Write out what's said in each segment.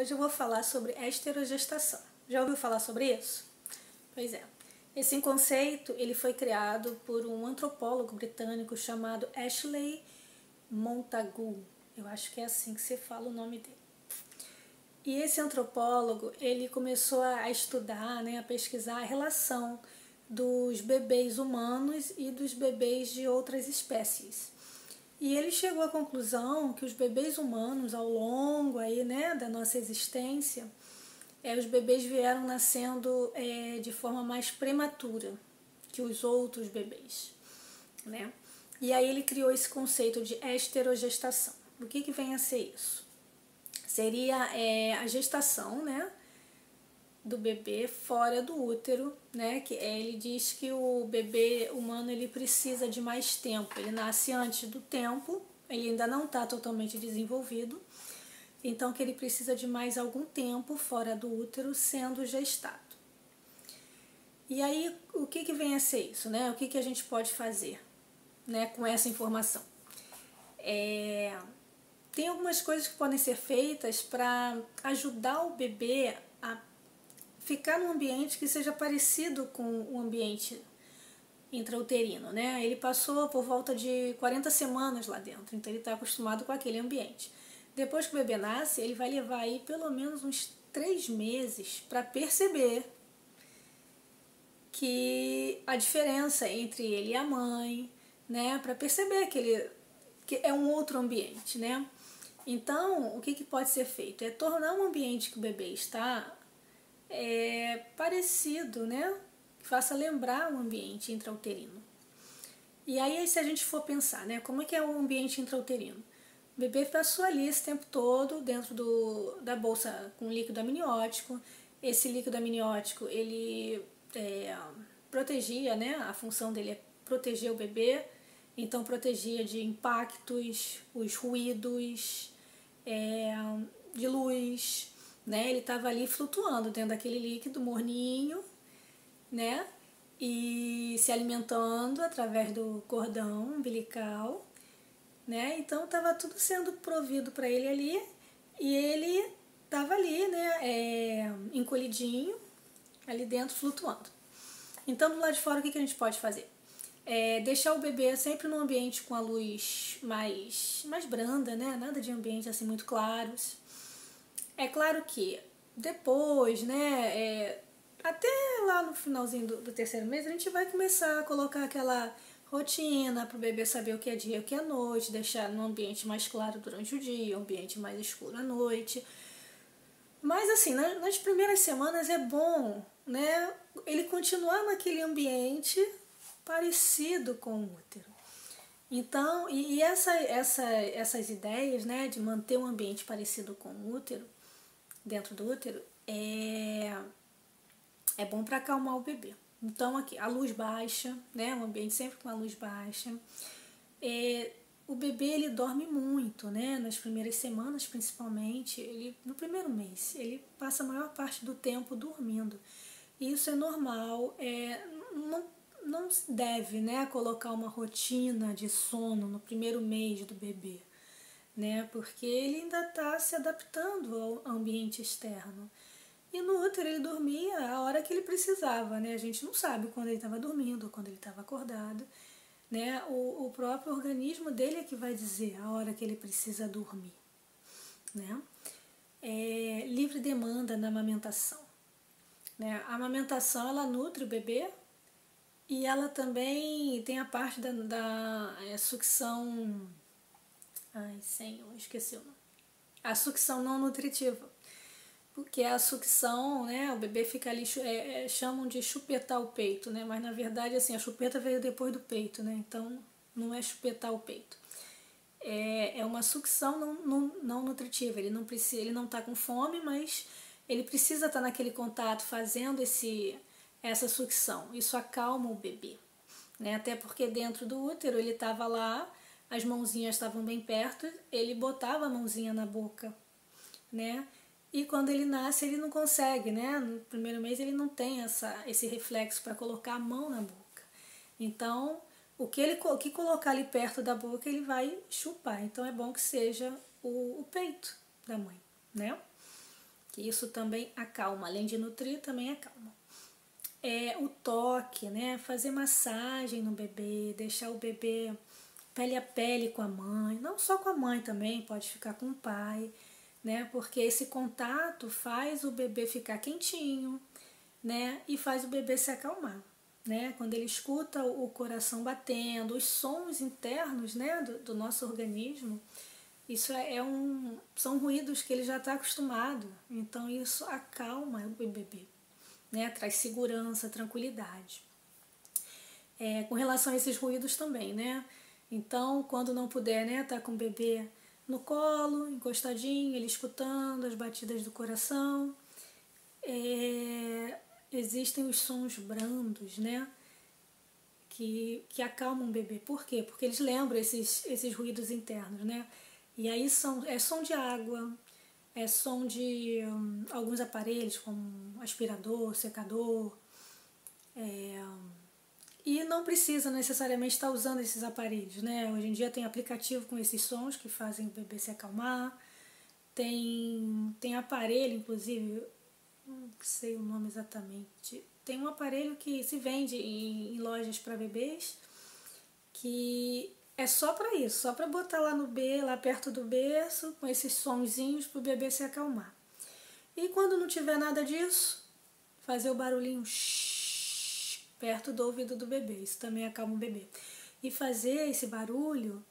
Hoje eu vou falar sobre esterogestação. Já ouviu falar sobre isso? Pois é. Esse conceito ele foi criado por um antropólogo britânico chamado Ashley Montagu. Eu acho que é assim que se fala o nome dele. E esse antropólogo ele começou a estudar, a pesquisar a relação dos bebês humanos e dos bebês de outras espécies. E ele chegou à conclusão que os bebês humanos, ao longo da nossa existência, os bebês vieram nascendo de forma mais prematura que os outros bebês. E aí ele criou esse conceito de esterogestação. O que vem a ser isso? Seria a gestação do bebê fora do útero, que ele diz que o bebê humano ele precisa de mais tempo, ele nasce antes do tempo, ele ainda não está totalmente desenvolvido, então que ele precisa de mais algum tempo fora do útero sendo gestado. E aí o que vem a ser isso, O que a gente pode fazer com essa informação? Tem algumas coisas que podem ser feitas para ajudar o bebê a ficar num ambiente que seja parecido com o ambiente intrauterino, Ele passou por volta de 40 semanas lá dentro, então ele está acostumado com aquele ambiente. Depois que o bebê nasce, ele vai levar aí pelo menos uns 3 meses para perceber que a diferença entre ele e a mãe, para perceber que é um outro ambiente, Então, o que pode ser feito? É tornar um ambiente que o bebê está parecido, que faça lembrar o ambiente intrauterino. E aí, se a gente for pensar, como é que é o ambiente intrauterino? O bebê passou ali esse tempo todo dentro da bolsa com líquido amniótico. Esse líquido amniótico, ele protegia, a função dele é proteger o bebê, então protegia de impactos, os ruídos, de luz, Ele estava ali flutuando dentro daquele líquido morninho, E se alimentando através do cordão umbilical, Então estava tudo sendo provido para ele ali e ele estava ali, encolhidinho, ali dentro flutuando. Então do lado de fora o que a gente pode fazer? Deixar o bebê sempre num ambiente com a luz mais branda, Nada de ambiente assim muito claros. É claro que depois, até lá no finalzinho do 3º mês, a gente vai começar a colocar aquela rotina para o bebê saber o que é dia e o que é noite, deixar num ambiente mais claro durante o dia, um ambiente mais escuro à noite. Mas assim, nas primeiras semanas é bom, ele continuar naquele ambiente parecido com o útero. Então, essas ideias, de manter um ambiente parecido com o útero, dentro do útero, é bom para acalmar o bebê. Então, aqui, a luz baixa, um ambiente sempre com a luz baixa. O bebê, ele dorme muito, nas primeiras semanas, principalmente, no primeiro mês, ele passa a maior parte do tempo dormindo. E isso é normal, não se deve, colocar uma rotina de sono no primeiro mês do bebê, porque ele ainda está se adaptando ao ambiente externo. E no útero ele dormia a hora que ele precisava, A gente não sabe quando ele estava dormindo ou quando ele estava acordado, O próprio organismo dele é que vai dizer a hora que ele precisa dormir, Livre demanda na amamentação, A amamentação, ela nutre o bebê e ela também tem a parte da sucção... Ai, senhor, esqueci o nome. A sucção não nutritiva. Porque a sucção, o bebê fica ali, chamam de chupetar o peito, mas na verdade assim, a chupeta veio depois do peito, então não é chupetar o peito. É uma sucção não nutritiva, ele não está com fome, mas ele precisa estar naquele contato fazendo essa sucção, isso acalma o bebê, até porque dentro do útero ele estava lá, as mãozinhas estavam bem perto, ele botava a mãozinha na boca, E quando ele nasce, ele não consegue, No primeiro mês ele não tem esse reflexo para colocar a mão na boca. Então, o que colocar ali perto da boca, ele vai chupar. Então, é bom que seja o peito da mãe, que isso também acalma, além de nutrir, também acalma. O toque, né? Fazer massagem no bebê, deixar o bebê pele a pele com a mãe, não só com a mãe também, pode ficar com o pai, né? Porque esse contato faz o bebê ficar quentinho, né? E faz o bebê se acalmar, né? Quando ele escuta o coração batendo, os sons internos, né, do nosso organismo, isso são ruídos que ele já está acostumado, então isso acalma o bebê, né? Traz segurança, tranquilidade. Com relação a esses ruídos também, né? Então, quando não puder, né, tá com o bebê no colo, encostadinho, ele escutando as batidas do coração. Existem os sons brandos, né, que acalmam o bebê. Por quê? Porque eles lembram esses ruídos internos, né? E aí é som de água, é som de alguns aparelhos, como aspirador, secador. E não precisa necessariamente estar usando esses aparelhos, né? Hoje em dia tem aplicativo com esses sons que fazem o bebê se acalmar. Tem aparelho, inclusive, não sei o nome exatamente. Tem um aparelho que se vende em lojas para bebês que é só para isso, só para botar lá perto do berço, com esses sonzinhos para o bebê se acalmar. E quando não tiver nada disso, fazer o barulhinho shhh, perto do ouvido do bebê, isso também acalma o bebê. E fazer esse barulho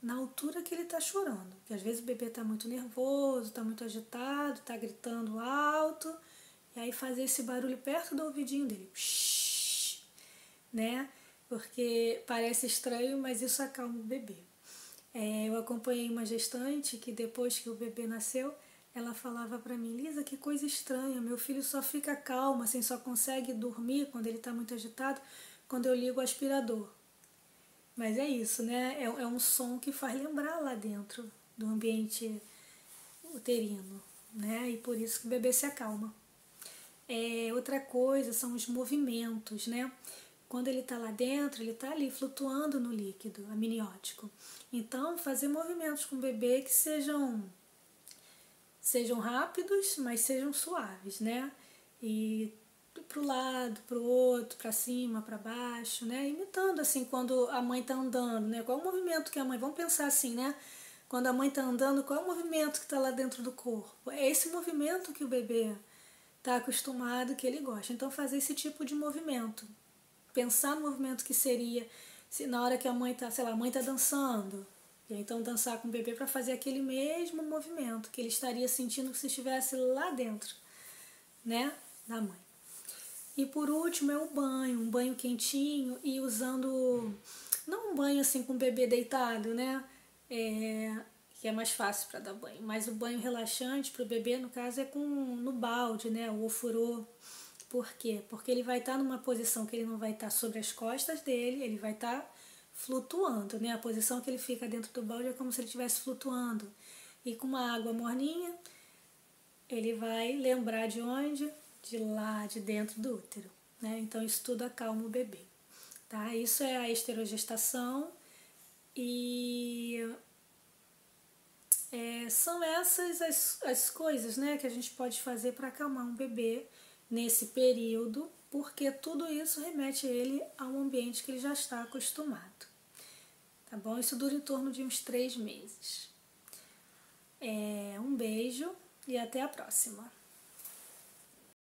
na altura que ele está chorando, porque às vezes o bebê está muito nervoso, está muito agitado, está gritando alto, e aí fazer esse barulho perto do ouvidinho dele, shhh, né? Porque parece estranho, mas isso acalma o bebê. Eu acompanhei uma gestante que depois que o bebê nasceu, ela falava para mim: Lisa, que coisa estranha, meu filho só fica calmo, assim, só consegue dormir quando ele está muito agitado, quando eu ligo o aspirador. Mas é isso, né? É um som que faz lembrar lá dentro do ambiente uterino, né? E por isso que o bebê se acalma. Outra coisa são os movimentos, né? Quando ele está lá dentro, ele está ali flutuando no líquido amniótico. Então, fazer movimentos com o bebê que sejam rápidos, mas sejam suaves, né? E para o lado, para o outro, para cima, para baixo, né? Imitando assim quando a mãe está andando, né? Qual é o movimento que a mãe... Vamos pensar assim, né? Quando a mãe está andando, qual é o movimento que está lá dentro do corpo? É esse movimento que o bebê está acostumado, que ele gosta. Então, fazer esse tipo de movimento. Pensar no movimento que seria se na hora que a mãe está, sei lá, a mãe está dançando. E aí, então dançar com o bebê para fazer aquele mesmo movimento que ele estaria sentindo se estivesse lá dentro, né, da mãe. E por último é o banho, um banho quentinho e usando, não um banho assim com o bebê deitado, né, que é mais fácil para dar banho, mas o banho relaxante para o bebê, no caso, é no balde, né, o ofurô. Por quê? Porque ele vai estar numa posição que ele não vai estar sobre as costas dele, ele vai estar flutuando, né? A posição que ele fica dentro do balde é como se ele estivesse flutuando. E com uma água morninha, ele vai lembrar de onde? De lá, de dentro do útero, né? Então isso tudo acalma o bebê, tá? Isso é a esterogestação e são essas as coisas, né, que a gente pode fazer para acalmar um bebê nesse período, porque tudo isso remete ele a um ambiente que ele já está acostumado. Tá bom? Isso dura em torno de uns 3 meses. Um beijo e até a próxima.